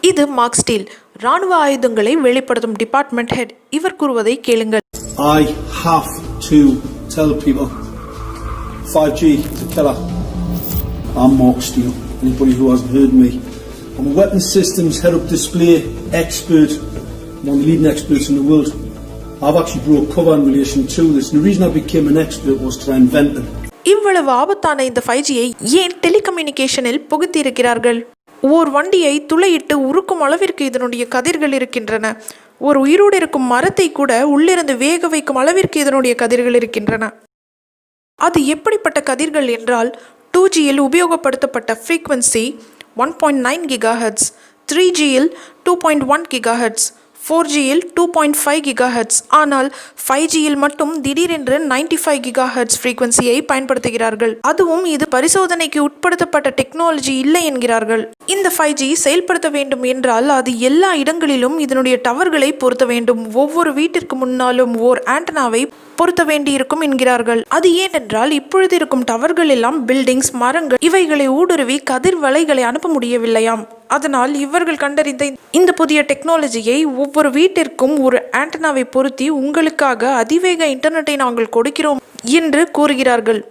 இது mark steel, ராணுவ ஆயுதங்களை வெளிப்படுத்தும் டிபார்ட்மெண்ட் ஹெட். இவர் கூறுவதை கேளுங்கள். I have to tell people 5G is a killer. I'm Mark Steele. Anybody who hasn't heard me, I'm a weapons systems head-up display expert, one of the leading experts in the world. I've actually brought cover in relation to this, and the reason I became an expert was to invent it. இவ்வளவு ஆபத்தான இந்த 5Gயை ஏன் டெலிகம்யூனிகேஷனில் புகுத்தி இருக்கிறார்கள்? ஓர் வண்டியை துளையிட்டு உருக்கும் அளவிற்கு இதனுடைய கதிர்கள் இருக்கின்றன. ஒரு உயிரோடு இருக்கும் மரத்தை கூட உள்ளிருந்து வேக வைக்கும் அளவிற்கு இதனுடைய கதிர்கள் இருக்கின்றன. அது எப்படிப்பட்ட கதிர்கள் என்றால் 2Gயில் உபயோகப்படுத்தப்பட்ட ஃப்ரீக்வன்சி 1.9 GHz, 3Gயில் 2.1 GHz, 4Gயில் 2.5 GHz. ஆனால் 5Gயில் மட்டும் திடீரென்று 95 GHz ஃப்ரீக்வன்சியை பயன்படுத்துகிறார்கள். அதுவும் இது பரிசோதனைக்கு உட்படுத்தப்பட்ட டெக்னாலஜி இல்லை என்கிறார்கள். இந்த 5G செயல்படுத்த வேண்டும் என்றால் அது எல்லா இடங்களிலும் இதனுடைய டவர்களை பொருத்த வேண்டும். ஒவ்வொரு வீட்டிற்கு முன்னாலும் ஓர் ஆண்டனாவை பொருத்த வேண்டியிருக்கும் என்கிறார்கள். அது ஏனென்றால் இப்பொழுது இருக்கும் டவர்கள் எல்லாம் பில்டிங்ஸ், மரங்கள் இவைகளை ஊடுருவி கதிர் வலைகளை அனுப்ப முடியவில்லையாம். அதனால் இவர்கள் கண்டறிந்த இந்த புதிய டெக்னாலஜியை ஒவ்வொரு வீட்டிற்கும் ஒரு ஆண்டனாவை பொருத்தி உங்களுக்காக அதிவேக இன்டர்நெட்டை நாங்கள் கொடுக்கிறோம் என்று கூறுகிறார்கள்.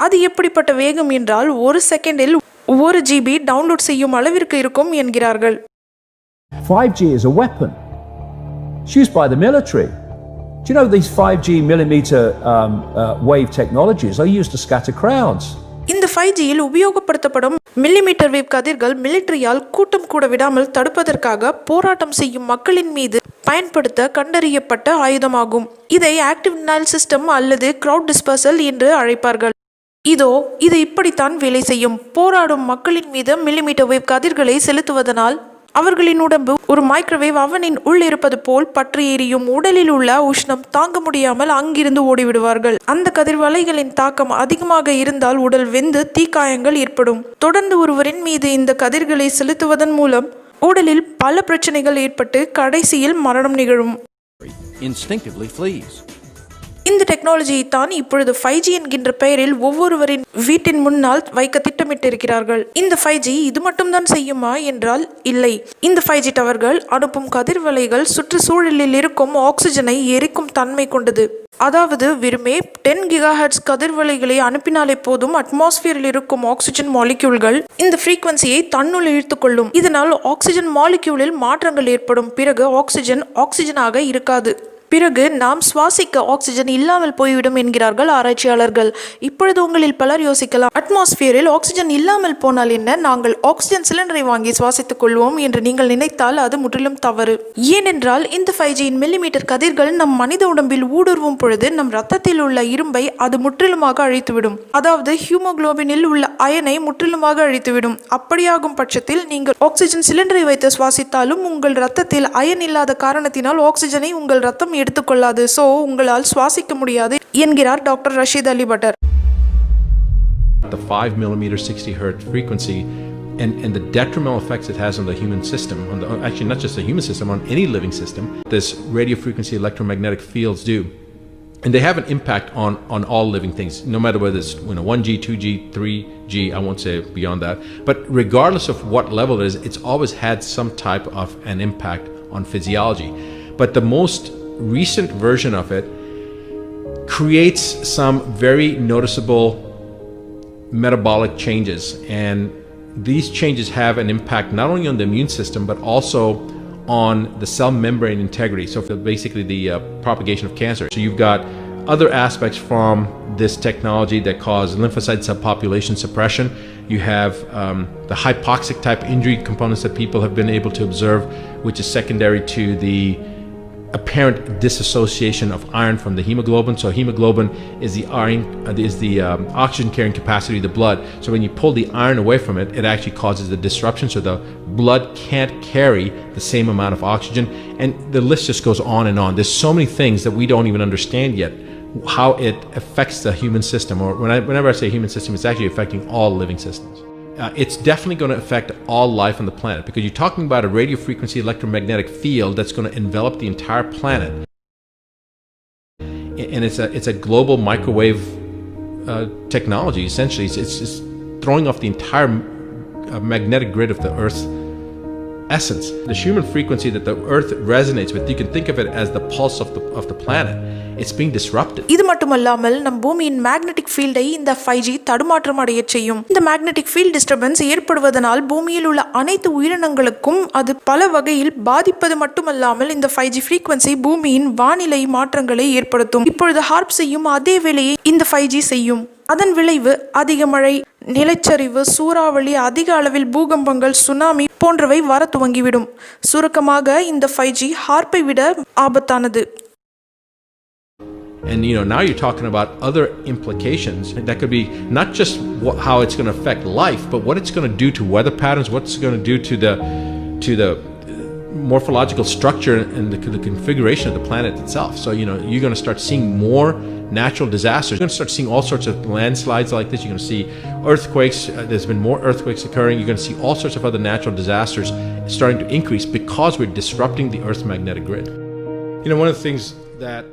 அது எப்படிப்பட்ட வேகம் என்றால் ஒரு செகண்டில் 1 GB டவுன்லோட் செய்யும் அளவிற்கு இருக்கும் என்கிறார்கள். 5G is a weapon. It's used by the military. Do you know these 5G millimeter wave technologies are used to scatter crowds? இந்த 5Gயில் உபயோகப்படுத்தப்படும் மில்லிமீட்டர் வேவ் கதிர்கள் மிலிட்டரியால் கூட்டம் கூட விடாமல் தடுப்பதற்காக போராட்டம் செய்யும் மக்களின் மீது பயன்படுத்த கண்டறியப்பட்ட ஆயுதமாகும். இதை ஆக்டிவ் டினைல் சிஸ்டம் அல்லது கிரவுட் டிஸ்பர்சல் என்று அழைப்பார்கள். இது இப்படித்தான் வேலை செய்யும். போராடும் மக்களின் மீது மில்லிமீட்டர் வேவ் கதிர்களை செலுத்துவதனால் அவர்களின் உடம்பு ஒரு மைக்ரோவேவ் அவனின் உள் இருப்பது போல் பற்றி எரியும். உடலில் உள்ள உஷ்ணம் தாங்க முடியாமல் அங்கிருந்து ஓடிவிடுவார்கள். அந்த கதிர்வலைகளின் தாக்கம் அதிகமாக இருந்தால் உடல் வெந்து தீக்காயங்கள் ஏற்படும். தொடர்ந்து ஒருவரின் மீது இந்த கதிர்களை செலுத்துவதன் மூலம் உடலில் பல பிரச்சனைகள் ஏற்பட்டு கடைசியில் மரணம் நிகழும். இந்த டெக்னாலஜியை தான் இப்பொழுது 5G என்கின்ற பெயரில் ஒவ்வொருவரின் வீட்டின் முன்னால் வைக்க திட்டமிட்டிருக்கிறார்கள். இந்த 5G இது மட்டும்தான் செய்யுமா என்றால் இல்லை. இந்த 5G டவர்கள் அனுப்பும் கதிர்வலைகள் சுற்றுச்சூழலில் இருக்கும் ஆக்சிஜனை எரிக்கும் தன்மை கொண்டது. அதாவது வெறுமே 10 GHz கதிர்வலைகளை அனுப்பினாலே போதும் அட்மாஸ்பியரில் இருக்கும் ஆக்சிஜன் மாலிக்யூல்கள் இந்த ஃப்ரீக்வன்சியை தன்னுள் இழுத்துக்கொள்ளும். இதனால் ஆக்சிஜன் மாலிக்யூலில் மாற்றங்கள் ஏற்படும். பிறகு ஆக்சிஜனாக இருக்காது. பிறகு நாம் சுவாசிக்க ஆக்சிஜன் இல்லாமல் போய்விடும் என்கிறார்கள் ஆராய்ச்சியாளர்கள். இப்பொழுது உங்களில் பலர் யோசிக்கலாம், அட்மாஸ்பியரில் ஆக்சிஜன் இல்லாமல் போனால் என்ன, நாங்கள் ஆக்சிஜன் சிலிண்டரை வாங்கி சுவாசித்துக் கொள்வோம் என்று நீங்கள் நினைத்தால் அது முற்றிலும் தவறு. ஏனென்றால் இந்த 5Gயின் மில்லிமீட்டர் கதிர்கள் நம் மனித உடம்பில் ஊடுருவும் பொழுது நம் ரத்தத்தில் உள்ள இரும்பை அது முற்றிலுமாக அழித்துவிடும். அதாவது ஹீமோகுளோபினில் உள்ள அயனை முற்றிலுமாக அழித்துவிடும். அப்படியாகும் பட்சத்தில் நீங்கள் ஆக்சிஜன் சிலிண்டரை வைத்து சுவாசித்தாலும் உங்கள் ரத்தத்தில் அயன் இல்லாத காரணத்தினால் ஆக்சிஜனை உங்கள் ரத்தம் எடுத்துக்கொள்ளாது. சோ உங்களால் சுவாசிக்க முடியாது என்கிறார் doctor Rashid Ali Butter. The 5mm 60 Hz frequency and the detrimental effects it has on the human system, actually not just the human system, on any living system, this radio frequency electromagnetic fields do. And they have an impact on all living things, no matter whether it's 1G, 2G, 3G, I won't say beyond that. But regardless of what level it is, it's always had some type of an impact on physiology. But the most recent version of it creates some very noticeable metabolic changes, and these changes have an impact not only on the immune system but also on the cell membrane integrity, so basically the propagation of cancer. So you've got other aspects from this technology that cause lymphocyte subpopulation suppression. You have the hypoxic type injury components that people have been able to observe, which is secondary to the apparent disassociation of iron from the hemoglobin. So hemoglobin is the oxygen carrying capacity of the blood. So when you pull the iron away from it, it actually causes the disruption. So the blood can't carry the same amount of oxygen, and the list just goes on and on. There's so many things that we don't even understand yet how it affects the human system. Or whenever I say human system, it's actually affecting all living systems. It's definitely going to affect all life on the planet, because you're talking about a radio frequency electromagnetic field that's going to envelop the entire planet, and it's a global microwave technology. Essentially, it's throwing off the entire magnetic grid of the Earth essence, the human frequency that the earth resonates with. You can think of it as the pulse of the planet. It's being disrupted. இது மட்டுமல்லாமல் நம் பூமியின் magnetic ஃபீல்டை இந்த 5G தடுமாற்றம் அடைய செய்யும். இந்த மேக்னெட்டிக் ஃபீல்ட் டிஸ்டர்பன்ஸ் ஏற்படுவதனால் பூமியில் உள்ள அனைத்து உயிரினங்களுக்கும் அது பல வகையில் பாதிப்பது மட்டுமல்லாமல் இந்த 5G ஃப்ரீக்வன்சி பூமியின் வானிலை மாற்றங்களை ஏற்படுத்தும். இப்பொழுது ஹார்ப் செய்யும் அதே வேலையை இந்த 5G செய்யும். அதன் விளைவு அதிக மழை, நிலச்சரிவு, சூறாவளி, அதிக அளவில் பூகம்பங்கள், சுனாமி போன்றவை வர துவங்கிவிடும். சுருக்கமாக இந்த 5G ஹார்ப்பை விட ஆபத்தானது. And now you're talking about other implications that could be not just how it's going to affect life, but what it's going to do to weather patterns, what it's going to do to the morphological structure and the configuration of the planet itself. So you're going to start seeing more natural disasters. You're going to start seeing all sorts of landslides like this. You're going to see earthquakes. There's been more earthquakes occurring. You're going to see all sorts of other natural disasters starting to increase because we're disrupting the Earth's magnetic grid. One of the things that